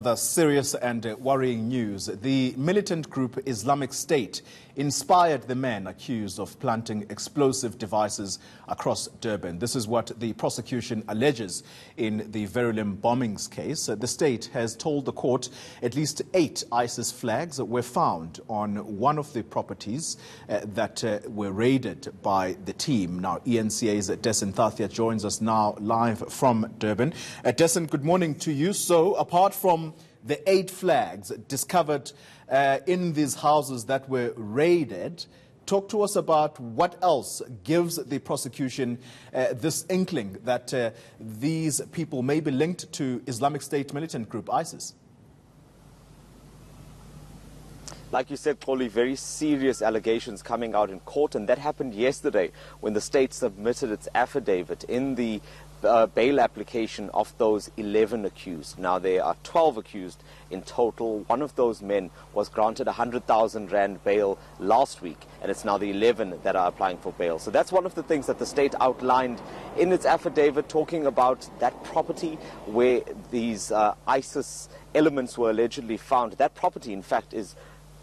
The serious and worrying news. The militant group Islamic State inspired the men accused of planting explosive devices across Durban. This is what the prosecution alleges in the Verulam bombings case. The state has told the court at least 8 ISIS flags were found on one of the properties that were raided by the team. Now, eNCA's Dasen Thathiah joins us now live from Durban. Dasen, good morning to you. So, apart from the 8 flags discovered in these houses that were raided, talk to us about what else gives the prosecution this inkling that these people may be linked to Islamic State militant group ISIS. Like you said, Kholi, very serious allegations coming out in court, and that happened yesterday when the state submitted its affidavit in the bail application of those 11 accused. Now, there are 12 accused in total. One of those men was granted 100,000 rand bail last week, and it's now the 11 that are applying for bail. So that's one of the things that the state outlined in its affidavit, talking about that property where these ISIS elements were allegedly found. That property, in fact, is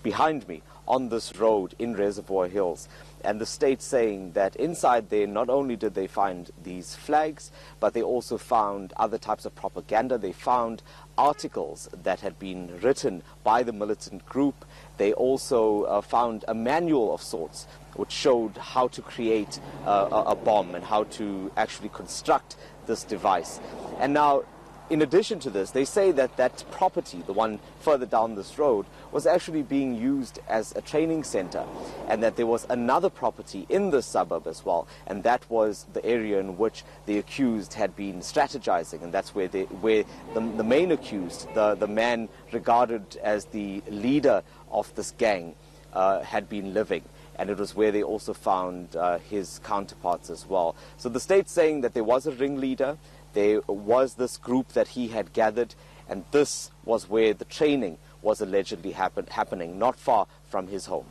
behind me on this road in Reservoir Hills. And the state saying that inside there, not only did they find these flags, but they also found other types of propaganda. They found articles that had been written by the militant group. They also found a manual of sorts which showed how to create a bomb and how to actually construct this device. And now, in addition to this, they say that that property, the one further down this road, was actually being used as a training center, and that there was another property in the suburb as well, and that was the area in which the accused had been strategizing, and that's where the main accused, the man regarded as the leader of this gang, had been living. And it was where they also found his counterparts as well. So the state's saying that there was a ringleader, there was this group that he had gathered, and this was where the training was allegedly happening, not far from his home.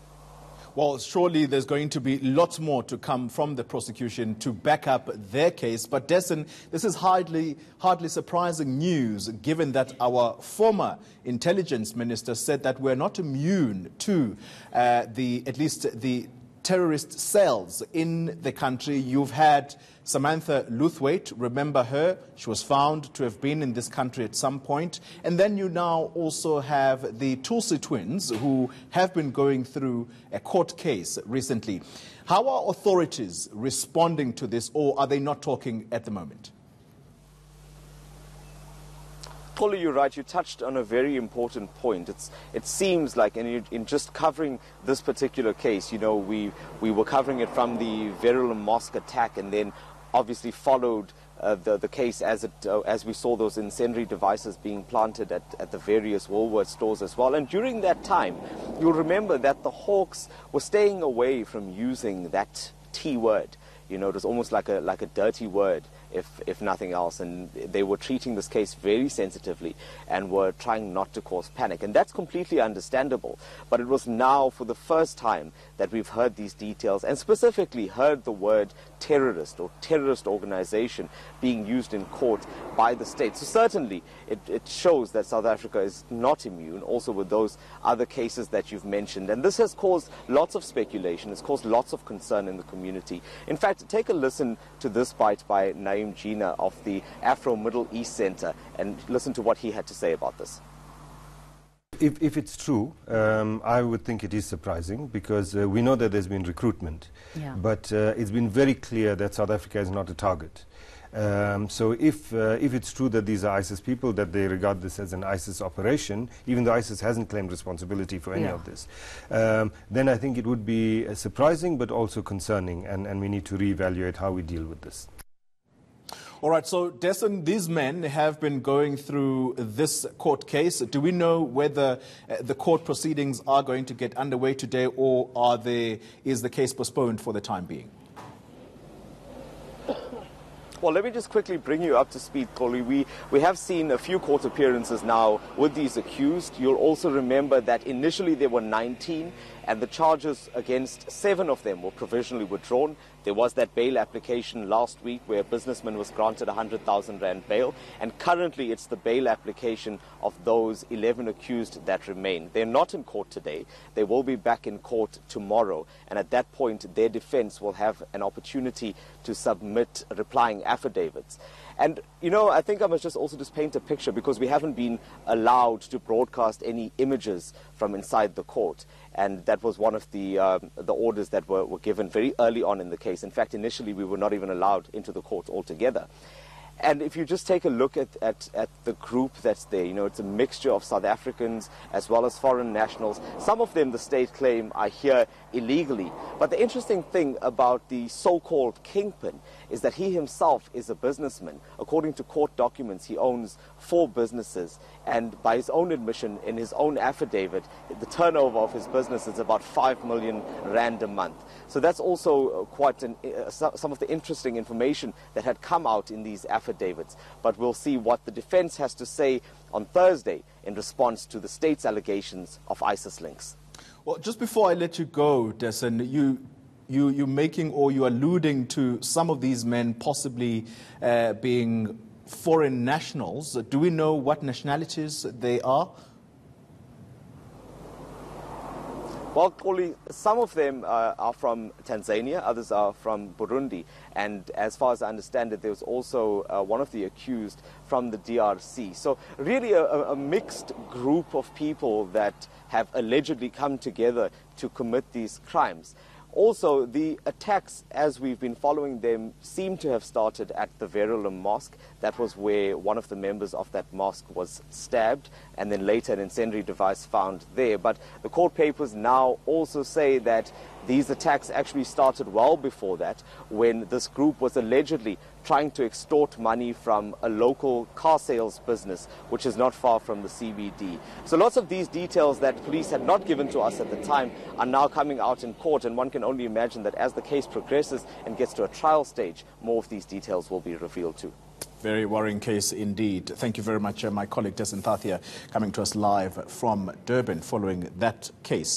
Well, surely there's going to be lots more to come from the prosecution to back up their case. But Dasen, this is hardly surprising news, given that our former intelligence minister said that we're not immune to at least the terrorist cells in the country. You've had Samantha Luthwaite, remember her? She was found to have been in this country at some point. And then you now also have the Tulsi twins, who have been going through a court case recently. How are authorities responding to this, or are they not talking at the moment? Kholi, you're right. You touched on a very important point. It seems like, in just covering this particular case, you know, we were covering it from the Verulam mosque attack, and then obviously followed the case as we saw those incendiary devices being planted at the various Woolworths stores as well. And during that time, you'll remember that the Hawks were staying away from using that T word. You know, it was almost like a dirty word, if nothing else. And they were treating this case very sensitively and were trying not to cause panic. And that's completely understandable. But it was now, for the first time, that we've heard these details, and specifically heard the word terrorist or terrorist organization being used in court by the state. So certainly it shows that South Africa is not immune, also with those other cases that you've mentioned. And this has caused lots of speculation. It's caused lots of concern in the community. In fact, take a listen to this bite by Naeem Gina of the Afro Middle East Center, and listen to what he had to say about this. If it's true, I would think it is surprising, because we know that there's been recruitment, but it's been very clear that South Africa is not a target. So if it's true that these are ISIS people, that they regard this as an ISIS operation, even though ISIS hasn't claimed responsibility for any of this, then I think it would be surprising but also concerning, and we need to reevaluate how we deal with this. All right, so Dasen, these men have been going through this court case. Do we know whether the court proceedings are going to get underway today, or is the case postponed for the time being? Well, let me just quickly bring you up to speed, Kholi. We have seen a few court appearances now with these accused. You'll also remember that initially there were 19, and the charges against 7 of them were provisionally withdrawn. There was that bail application last week where a businessman was granted 100,000 rand bail, and currently it's the bail application of those 11 accused that remain. They're not in court today. They will be back in court tomorrow, and at that point their defense will have an opportunity to submit replying affidavits. And, you know, I think I must just paint a picture, because we haven't been allowed to broadcast any images from inside the court. And that was one of the orders that were given very early on in the case. In fact, initially we were not even allowed into the court altogether. And if you just take a look at the group that's there, you know, it's a mixture of South Africans as well as foreign nationals. Some of them, the state claim, are here illegally. But the interesting thing about the so-called kingpin is that he himself is a businessman. According to court documents, he owns 4 businesses. And by his own admission, in his own affidavit, the turnover of his business is about 5 million rand a month. So that's also quite some of the interesting information that had come out in these affidavits. But we'll see what the defense has to say on Thursday in response to the state's allegations of ISIS links. Well, just before I let you go, Dasen, you're making, or you're alluding to some of these men possibly being foreign nationals. Do we know what nationalities they are? Well, Koli, some of them are from Tanzania, others are from Burundi, and as far as I understand it, there was also one of the accused from the DRC. So really a mixed group of people that have allegedly come together to commit these crimes. Also, the attacks, as we've been following them, seem to have started at the Verulam mosque. That was where one of the members of that mosque was stabbed, and then later an incendiary device found there. But the court papers now also say that these attacks actually started well before that, when this group was allegedly trying to extort money from a local car sales business, which is not far from the CBD. So lots of these details that police had not given to us at the time are now coming out in court, and one can only imagine that as the case progresses and gets to a trial stage, more of these details will be revealed too. Very worrying case indeed. Thank you very much, my colleague Dasen Thathiah, coming to us live from Durban following that case.